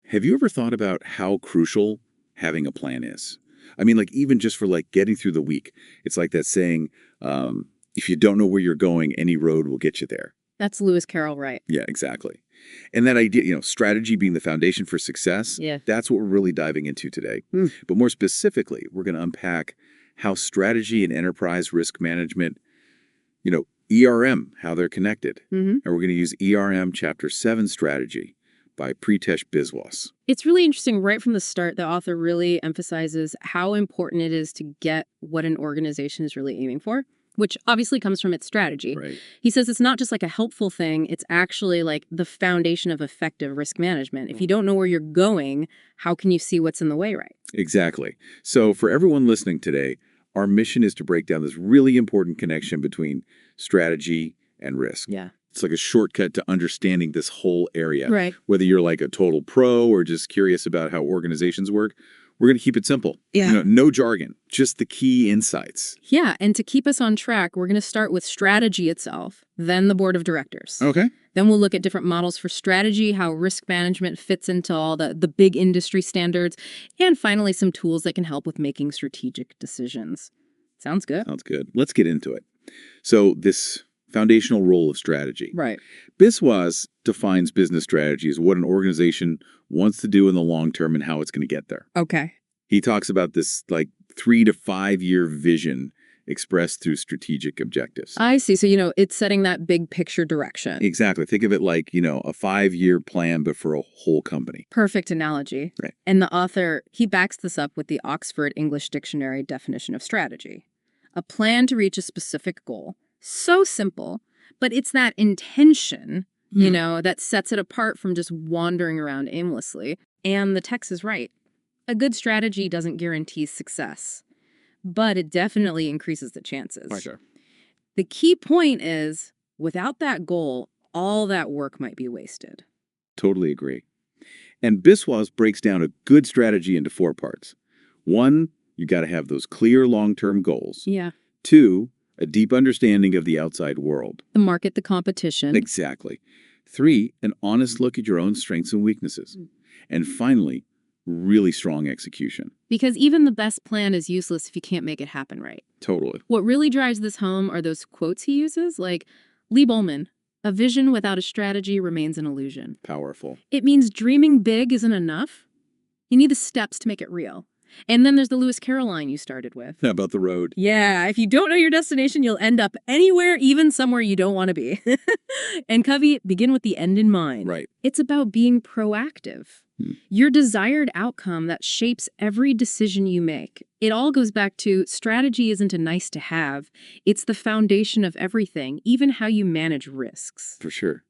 Have you ever thought about how crucial having a plan is? I mean, like, even just for like getting through the week, it's like that saying, if you don't know where you're going, any road will get you there. That's Lewis Carroll, right? Yeah, exactly. And that idea, strategy being the foundation for success, Yeah. that's what we're really diving into today. Hmm. But more specifically, we're going to unpack how strategy and enterprise risk management, ERM, how they're connected. Mm-hmm. And we're going to use ERM Chapter 7 strategy by Pritesh Biswas. It's really interesting. Right from the start, the author really emphasizes how important it is to get what an organization is really aiming for, which obviously comes from its strategy. Right. He says it's not just like a helpful thing, it's actually like the foundation of effective risk management. If you don't know where you're going, how can you see what's in the way, right? Exactly. So for everyone listening today, our mission is to break down this really important connection between strategy and risk. Yeah. It's like a shortcut to understanding this whole area. Right. Whether you're like a total pro or just curious about how organizations work, we're going to keep it simple. Yeah. No jargon, just the key insights. Yeah, and to keep us on track, we're going to start with strategy itself, then the board of directors. Okay. Then we'll look at different models for strategy, how risk management fits into all the big industry standards, and finally some tools that can help with making strategic decisions. Sounds good. Sounds good. Let's get into it. So this foundational role of strategy. Right. Biswas defines business strategy as what an organization wants to do in the long term and how it's going to get there. Okay. He talks about this like 3 to 5 year vision expressed through strategic objectives. I see. So, it's setting that big picture direction. Exactly. Think of it like, a 5-year plan, but for a whole company. Perfect analogy. Right. And the author, he backs this up with the Oxford English Dictionary definition of strategy. A plan to reach a specific goal. So simple, but it's that intention, that sets it apart from just wandering around aimlessly. And the text is right. A good strategy doesn't guarantee success, but it definitely increases the chances. For sure. The key point is, without that goal, all that work might be wasted. Totally agree. And Biswas breaks down a good strategy into 4 parts. 1, you got to have those clear long-term goals. Yeah. 2, a deep understanding of the outside world. The market, the competition. Exactly. 3, an honest look at your own strengths and weaknesses. And finally, really strong execution. Because even the best plan is useless if you can't make it happen right. Totally. What really drives this home are those quotes he uses, like Lee Bowman, "A vision without a strategy remains an illusion." Powerful. It means dreaming big isn't enough. You need the steps to make it real. And then there's the Lewis Carroll line you started with. How about the road? Yeah, if you don't know your destination, you'll end up anywhere, even somewhere you don't want to be. And Covey, begin with the end in mind. Right. It's about being proactive. Your desired outcome that shapes every decision you make. It all goes back to strategy isn't a nice to have. It's the foundation of everything, even how you manage risks. For sure.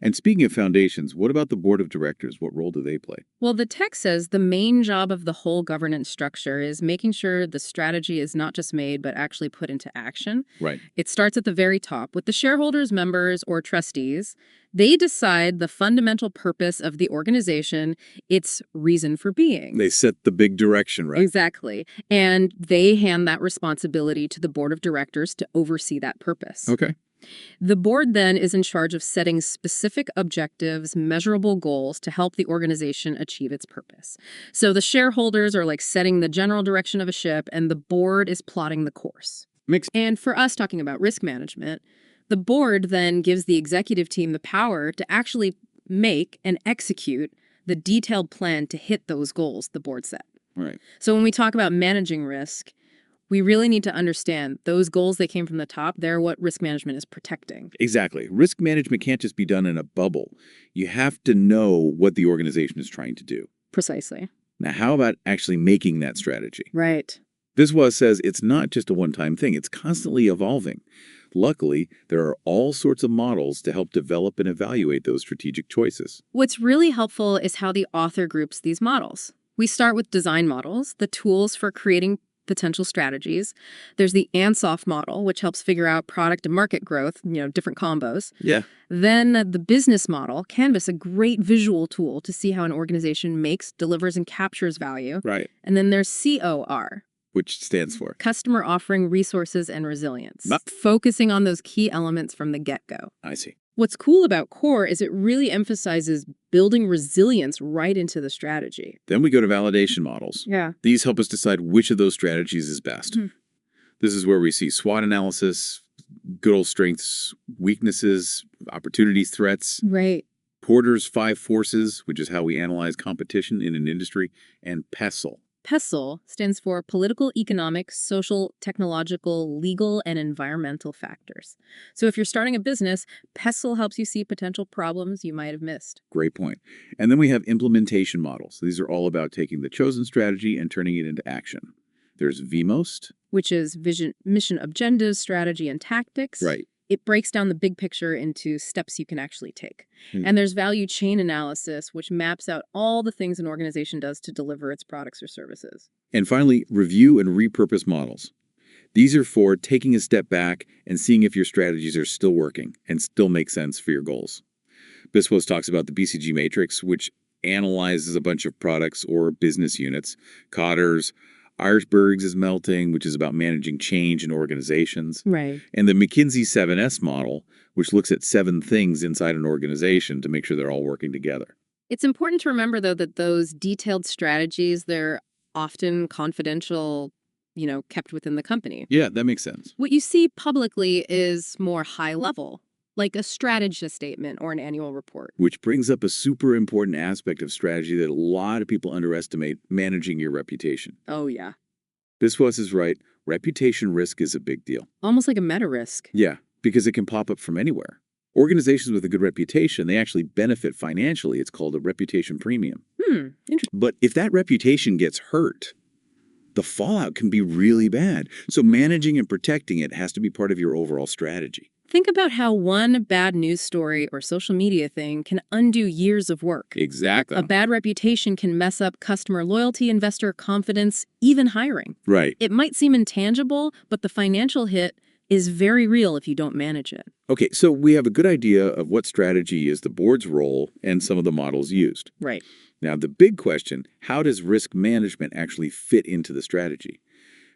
And speaking of foundations, what about the board of directors? What role do they play? Well, the text says the main job of the whole governance structure is making sure the strategy is not just made, but actually put into action. Right. It starts at the very top with the shareholders, members, or trustees. They decide the fundamental purpose of the organization, its reason for being. They set the big direction, right? Exactly. And they hand that responsibility to the board of directors to oversee that purpose. Okay. The board then is in charge of setting specific objectives, measurable goals to help the organization achieve its purpose. So the shareholders are like setting the general direction of a ship, and the board is plotting the course. And for us talking about risk management, the board then gives the executive team the power to actually make and execute the detailed plan to hit those goals the board set. Right. So when we talk about managing risk, we really need to understand those goals that came from the top. They're what risk management is protecting. Exactly. Risk management can't just be done in a bubble. You have to know what the organization is trying to do. Precisely. Now, how about actually making that strategy? Right. Biswas says it's not just a one-time thing. It's constantly evolving. Luckily, there are all sorts of models to help develop and evaluate those strategic choices. What's really helpful is how the author groups these models. We start with design models, the tools for creating potential strategies. There's the Ansoff model, which helps figure out product and market growth, different combos. Yeah. Then the business model, Canvas, a great visual tool to see how an organization makes, delivers, and captures value. Right. And then there's COR, which stands for Customer Offering Resources and Resilience, focusing on those key elements from the get-go. I see. What's cool about CORE is it really emphasizes building resilience right into the strategy. Then we go to validation models. Yeah. These help us decide which of those strategies is best. Mhm. This is where we see SWOT analysis, good old strengths, weaknesses, opportunities, threats, Right. Porter's 5 forces, which is how we analyze competition in an industry, and PESTLE. PESTLE stands for Political, Economic, Social, Technological, Legal, and Environmental Factors. So if you're starting a business, PESTLE helps you see potential problems you might have missed. Great point. And then we have implementation models. These are all about taking the chosen strategy and turning it into action. There's VMOST. Which is vision, mission, agendas, strategy, and tactics. Right. It breaks down the big picture into steps you can actually take. Hmm. And there's value chain analysis, which maps out all the things an organization does to deliver its products or services. And finally, review and repurpose models. These are for taking a step back and seeing if your strategies are still working and still make sense for your goals. Biswas talks about the BCG matrix, which analyzes a bunch of products or business units. Cotter's Icebergs is melting, which is about managing change in organizations. Right. And the McKinsey 7S model, which looks at 7 things inside an organization to make sure they're all working together. It's important to remember, though, that those detailed strategies, they're often confidential, kept within the company. Yeah, that makes sense. What you see publicly is more high level, like a strategy statement or an annual report. Which brings up a super important aspect of strategy that a lot of people underestimate: managing your reputation. Oh, yeah. Biswas is right. Reputation risk is a big deal. Almost like a meta risk. Yeah, because it can pop up from anywhere. Organizations with a good reputation, they actually benefit financially. It's called a reputation premium. Interesting. But if that reputation gets hurt, the fallout can be really bad. So managing and protecting it has to be part of your overall strategy. Think about how one bad news story or social media thing can undo years of work. Exactly. A bad reputation can mess up customer loyalty, investor confidence, even hiring. Right. It might seem intangible, but the financial hit is very real if you don't manage it. Okay, so we have a good idea of what strategy is the board's role and some of the models used. Right. Now, the big question: how does risk management actually fit into the strategy?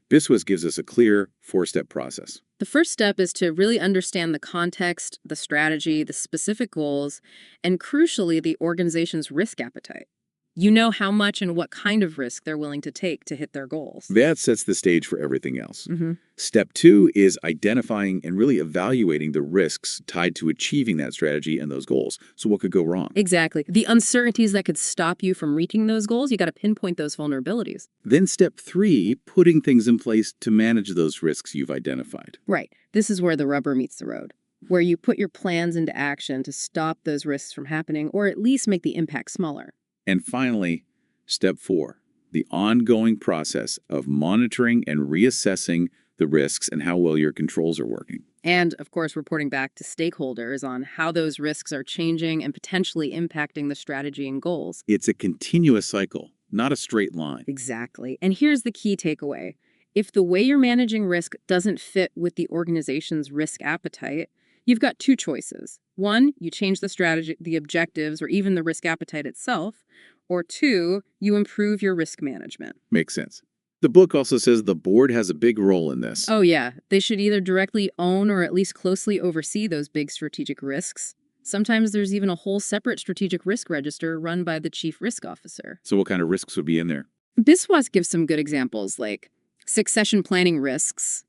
Biswas gives us a clear 4-step process. The first step is to really understand the context, the strategy, the specific goals, and crucially, the organization's risk appetite. You know how much and what kind of risk they're willing to take to hit their goals. That sets the stage for everything else. Mm-hmm. Step 2 is identifying and really evaluating the risks tied to achieving that strategy and those goals. So what could go wrong? Exactly. The uncertainties that could stop you from reaching those goals, you got to pinpoint those vulnerabilities. Then step 3, putting things in place to manage those risks you've identified. Right. This is where the rubber meets the road, where you put your plans into action to stop those risks from happening or at least make the impact smaller. And finally, step 4, the ongoing process of monitoring and reassessing the risks and how well your controls are working. And, of course, reporting back to stakeholders on how those risks are changing and potentially impacting the strategy and goals. It's a continuous cycle, not a straight line. Exactly. And here's the key takeaway. If the way you're managing risk doesn't fit with the organization's risk appetite, you've got 2 choices. 1, you change the strategy, the objectives, or even the risk appetite itself. Or 2, you improve your risk management. Makes sense. The book also says the board has a big role in this. Oh, yeah. They should either directly own or at least closely oversee those big strategic risks. Sometimes there's even a whole separate strategic risk register run by the chief risk officer. So what kind of risks would be in there? Biswas gives some good examples, like succession planning risks,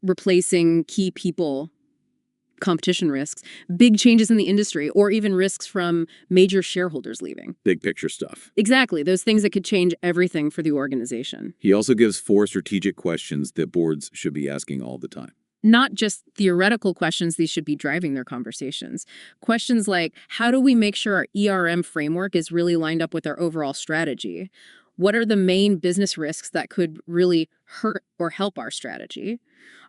replacing key people, competition risks, big changes in the industry, or even risks from major shareholders leaving. Big picture stuff. Exactly, those things that could change everything for the organization. He also gives 4 strategic questions that boards should be asking all the time. Not just theoretical questions, these should be driving their conversations. Questions like, how do we make sure our ERM framework is really lined up with our overall strategy? What are the main business risks that could really hurt or help our strategy?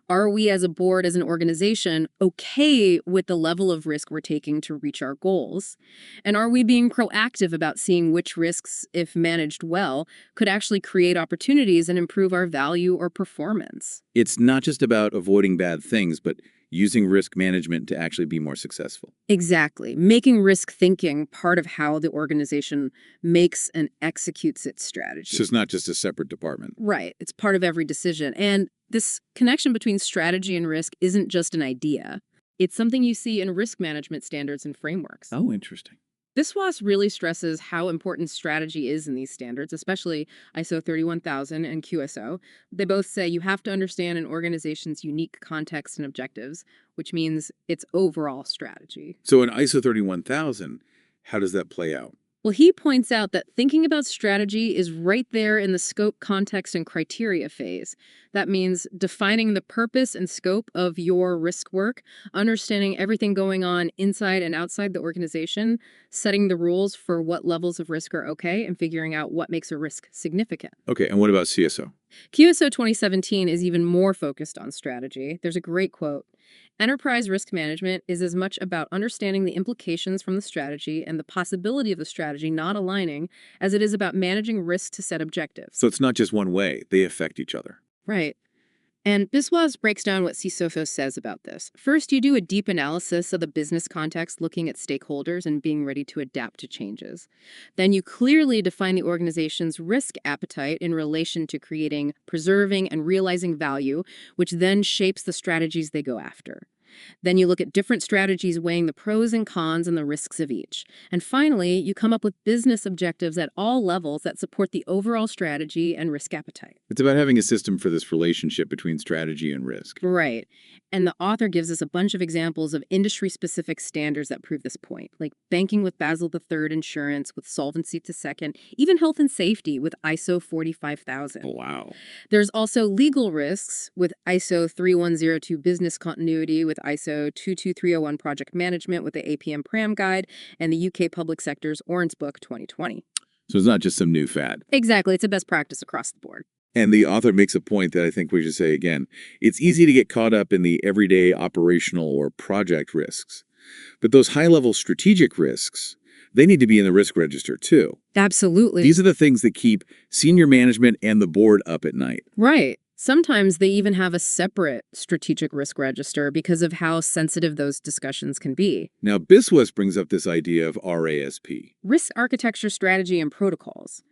Are we as a board, as an organization, okay with the level of risk we're taking to reach our goals? And are we being proactive about seeing which risks, if managed well, could actually create opportunities and improve our value or performance? It's not just about avoiding bad things, but using risk management to actually be more successful. Exactly. Making risk thinking part of how the organization makes and executes its strategy. So it's not just a separate department. Right. It's part of every decision. And this connection between strategy and risk isn't just an idea. It's something you see in risk management standards and frameworks. Oh, interesting. Biswas really stresses how important strategy is in these standards, especially ISO 31000 and QSO. They both say you have to understand an organization's unique context and objectives, which means its overall strategy. So in ISO 31000, how does that play out? Well, he points out that thinking about strategy is right there in the scope, context, and criteria phase. That means defining the purpose and scope of your risk work, understanding everything going on inside and outside the organization, setting the rules for what levels of risk are okay, and figuring out what makes a risk significant. Okay, and what about CSO? QSO 2017 is even more focused on strategy. There's a great quote. Enterprise risk management is as much about understanding the implications from the strategy and the possibility of the strategy not aligning as it is about managing risk to set objectives. So it's not just one way, they affect each other. Right. And Biswas breaks down what CSOFO says about this. First, you do a deep analysis of the business context, looking at stakeholders and being ready to adapt to changes. Then you clearly define the organization's risk appetite in relation to creating, preserving, and realizing value, which then shapes the strategies they go after. Then you look at different strategies weighing the pros and cons and the risks of each. And finally, you come up with business objectives at all levels that support the overall strategy and risk appetite. It's about having a system for this relationship between strategy and risk. Right. And the author gives us a bunch of examples of industry-specific standards that prove this point, like banking with Basel III insurance, with Solvency II, even health and safety with ISO 45000. Wow. There's also legal risks with ISO 3102 business continuity, with ISO 22301 project management, with the APM Pram Guide, and the UK Public Sector's Orange Book 2020. So it's not just some new fad. Exactly. It's a best practice across the board. And the author makes a point that I think we should say again. It's easy to get caught up in the everyday operational or project risks. But those high-level strategic risks, they need to be in the risk register too. Absolutely. These are the things that keep senior management and the board up at night. Right. Sometimes they even have a separate strategic risk register because of how sensitive those discussions can be. Now, Biswas brings up this idea of RASP. Risk architecture, strategy, and protocols.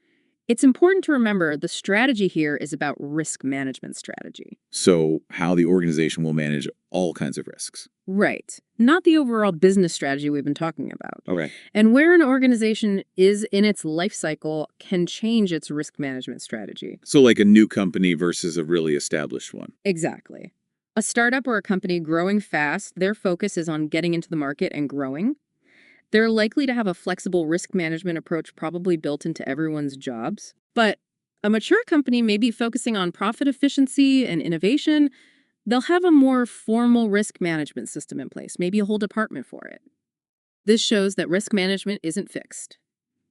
It's important to remember the strategy here is about risk management strategy. So how the organization will manage all kinds of risks. Right. Not the overall business strategy we've been talking about. Okay. And where an organization is in its life cycle can change its risk management strategy. So like a new company versus a really established one. Exactly. A startup or a company growing fast, their focus is on getting into the market and growing. They're likely to have a flexible risk management approach probably built into everyone's jobs. But a mature company may be focusing on profit efficiency and innovation. They'll have a more formal risk management system in place, maybe a whole department for it. This shows that risk management isn't fixed.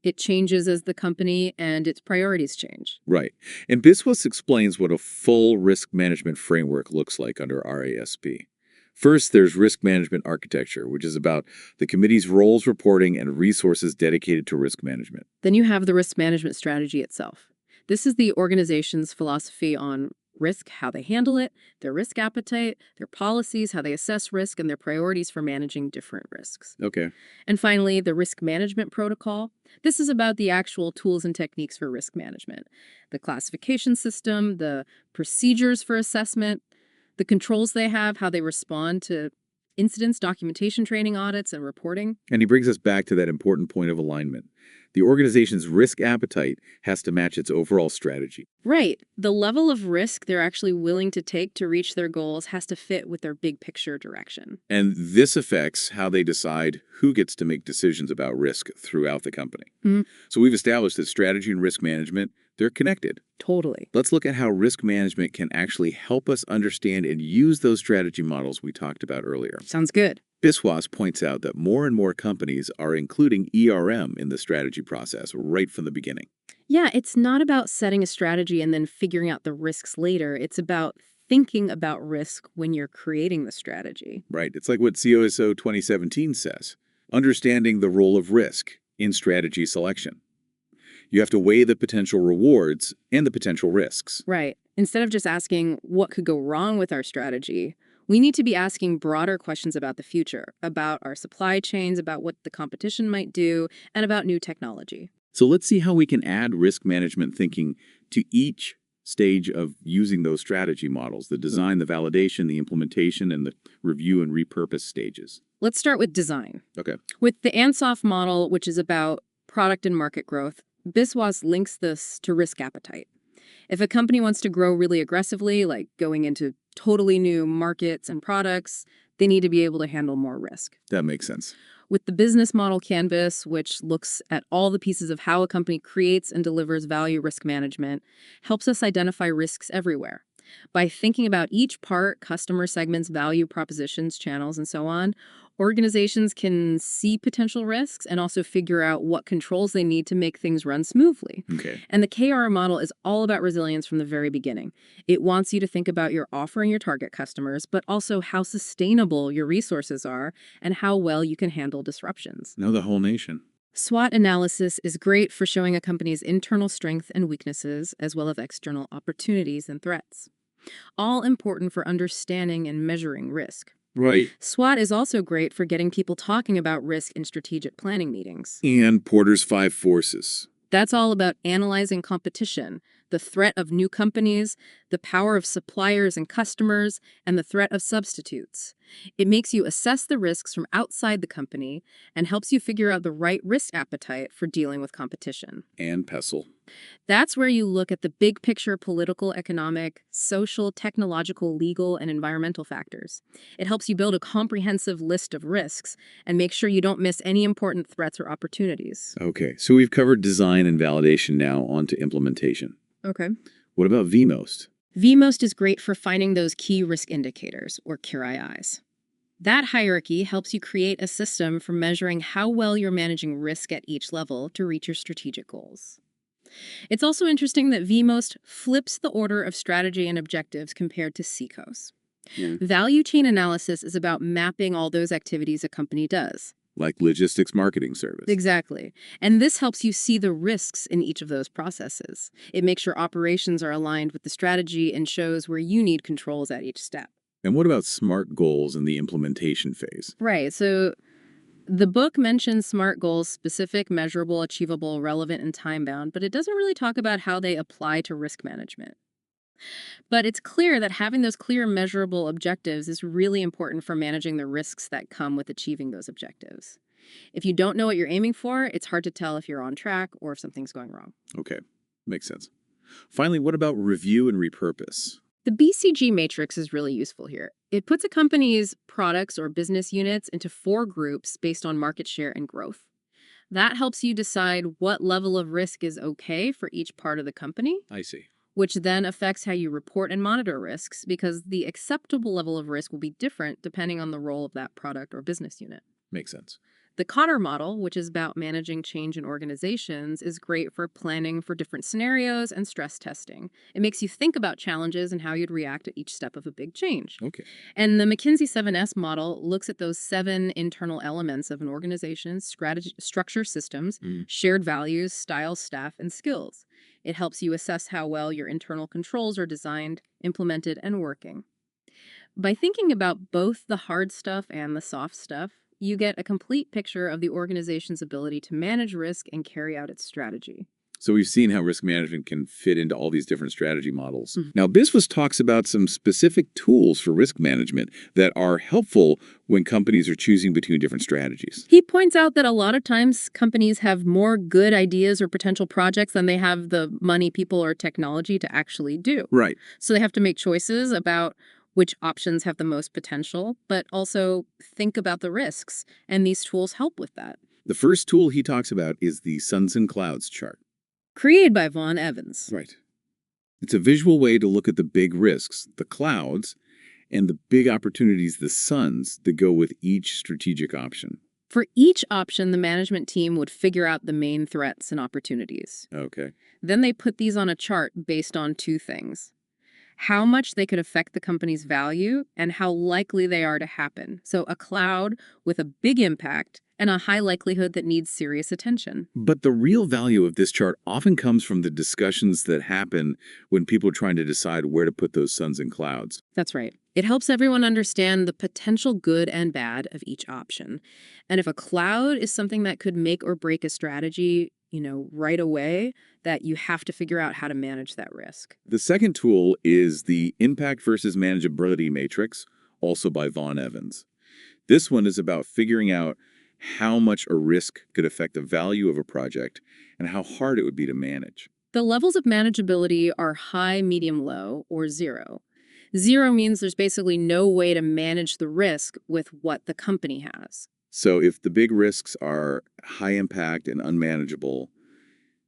It changes as the company and its priorities change. Right. And Biswas explains what a full risk management framework looks like under RASP. First, there's risk management architecture, which is about the committee's roles, reporting, and resources dedicated to risk management. Then you have the risk management strategy itself. This is the organization's philosophy on risk, how they handle it, their risk appetite, their policies, how they assess risk, and their priorities for managing different risks. Okay. And finally, the risk management protocol. This is about the actual tools and techniques for risk management, the classification system, the procedures for assessment, the controls they have, how they respond to incidents, documentation, training, audits, and reporting. And he brings us back to that important point of alignment. The organization's risk appetite has to match its overall strategy. Right. The level of risk they're actually willing to take to reach their goals has to fit with their big picture direction. And this affects how they decide who gets to make decisions about risk throughout the company. Mhm. So we've established that strategy and risk management, they're connected. Totally. Let's look at how risk management can actually help us understand and use those strategy models we talked about earlier. Sounds good. Biswas points out that more and more companies are including ERM in the strategy process right from the beginning. Yeah, it's not about setting a strategy and then figuring out the risks later. It's about thinking about risk when you're creating the strategy. Right. It's like what COSO 2017 says, understanding the role of risk in strategy selection. You have to weigh the potential rewards and the potential risks. Right. Instead of just asking what could go wrong with our strategy, we need to be asking broader questions about the future, about our supply chains, about what the competition might do, and about new technology. So let's see how we can add risk management thinking to each stage of using those strategy models, the design, the validation, the implementation, and the review and repurpose stages? Let's start with design. Okay. With the Ansoff model, which is about product and market growth, Biswas links this to risk appetite. If a company wants to grow really aggressively, like going into totally new markets and products, they need to be able to handle more risk. That makes sense. With the business model canvas, which looks at all the pieces of how a company creates and delivers value risk management, helps us identify risks everywhere. By thinking about each part, customer segments, value propositions, channels, and so on, organizations can see potential risks and also figure out what controls they need to make things run smoothly. Okay. And the KR model is all about resilience from the very beginning. It wants you to think about your offer and your target customers, but also how sustainable your resources are and how well you can handle disruptions. Know the whole nation. SWOT analysis is great for showing a company's internal strengths and weaknesses, as well as external opportunities and threats. All important for understanding and measuring risk. Right. SWOT is also great for getting people talking about risk in strategic planning meetings. And Porter's 5 forces. That's all about analyzing competition, the threat of new companies, the power of suppliers and customers, and the threat of substitutes. It makes you assess the risks from outside the company and helps you figure out the right risk appetite for dealing with competition. And PESTLE. That's where you look at the big picture political, economic, social, technological, legal, and environmental factors. It helps you build a comprehensive list of risks and make sure you don't miss any important threats or opportunities. Okay, so we've covered design and validation, now on to implementation. Okay. What about VMOST? VMOST is great for finding those key risk indicators, or KIIs. That hierarchy helps you create a system for measuring how well you're managing risk at each level to reach your strategic goals. It's also interesting that VMOST flips the order of strategy and objectives compared to CCOS. Yeah. Value chain analysis is about mapping all those activities a company does. Like logistics marketing service. Exactly. And this helps you see the risks in each of those processes. It makes sure operations are aligned with the strategy and shows where you need controls at each step. And what about SMART goals in the implementation phase? Right. So the book mentions SMART goals: specific, measurable, achievable, relevant, and time-bound, but it doesn't really talk about how they apply to risk management. But it's clear that having those clear, measurable objectives is really important for managing the risks that come with achieving those objectives. If you don't know what you're aiming for, it's hard to tell if you're on track or if something's going wrong. Okay, makes sense. Finally, what about review and repurpose? The BCG matrix is really useful here. It puts a company's products or business units into 4 groups based on market share and growth. That helps you decide what level of risk is okay for each part of the company, I see. which then affects how you report and monitor risks, because the acceptable level of risk will be different depending on the role of that product or business unit. Makes sense. The Cotter model, which is about managing change in organizations, is great for planning for different scenarios and stress testing. It makes you think about challenges and how you'd react at each step of a big change. Okay. And the McKinsey 7S model looks at those 7 internal elements of an organization's strategy, structure, systems, shared values, styles, staff, and skills. It helps you assess how well your internal controls are designed, implemented, and working. By thinking about both the hard stuff and the soft stuff, you get a complete picture of the organization's ability to manage risk and carry out its strategy. So we've seen how risk management can fit into all these different strategy models. Now, Biswas talks about some specific tools for risk management that are helpful when companies are choosing between different strategies. He points out that a lot of times companies have more good ideas or potential projects than they have the money, people, or technology to actually do. Right. So they have to make choices about which options have the most potential, but also think about the risks, and these tools help with that. The first tool he talks about is the Suns and Clouds chart. Created by Vaughn Evans. Right. It's a visual way to look at the big risks, the clouds, and the big opportunities, the suns, that go with each strategic option. For each option, the management team would figure out the main threats and opportunities. Okay. Then they put these on a chart based on 2 things: how much they could affect the company's value and how likely they are to happen. So a cloud with a big impact and a high likelihood that needs serious attention. But the real value of this chart often comes from the discussions that happen when people are trying to decide where to put those suns and clouds. That's right. It helps everyone understand the potential good and bad of each option. And if a cloud is something that could make or break a strategy, right away that you have to figure out how to manage that risk. The second tool is the Impact versus Manageability Matrix, also by Vaughan Evans. This one is about figuring out how much a risk could affect the value of a project and how hard it would be to manage. The levels of manageability are high, medium, low, or zero. Zero means there's basically no way to manage the risk with what the company has. So if the big risks are high impact and unmanageable,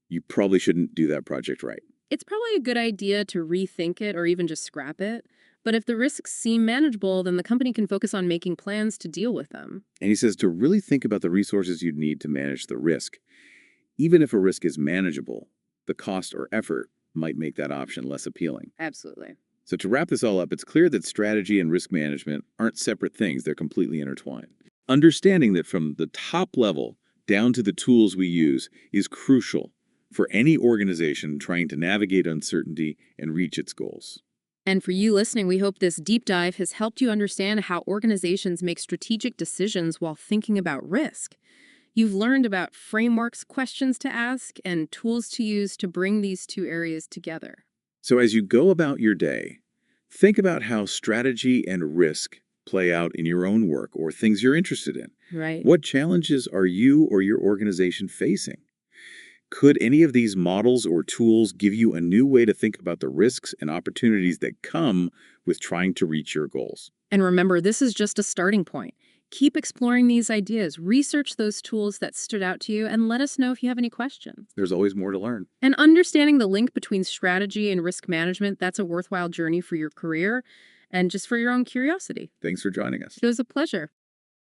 you probably shouldn't do that project right. It's probably a good idea to rethink it or even just scrap it. But if the risks seem manageable, then the company can focus on making plans to deal with them. And he says to really think about the resources you'd need to manage the risk. Even if a risk is manageable, the cost or effort might make that option less appealing. Absolutely. So to wrap this all up, it's clear that strategy and risk management aren't separate things, they're completely intertwined. Understanding that from the top level down to the tools we use is crucial for any organization trying to navigate uncertainty and reach its goals. And for you listening, we hope this deep dive has helped you understand how organizations make strategic decisions while thinking about risk. You've learned about frameworks, questions to ask, and tools to use to bring these two areas together. So as you go about your day, think about how strategy and risk play out in your own work or things you're interested in. Right. What challenges are you or your organization facing? Could any of these models or tools give you a new way to think about the risks and opportunities that come with trying to reach your goals? And remember, this is just a starting point. Keep exploring these ideas, research those tools that stood out to you, and let us know if you have any questions. There's always more to learn. And understanding the link between strategy and risk management, that's a worthwhile journey for your career and just for your own curiosity. Thanks for joining us. It was a pleasure.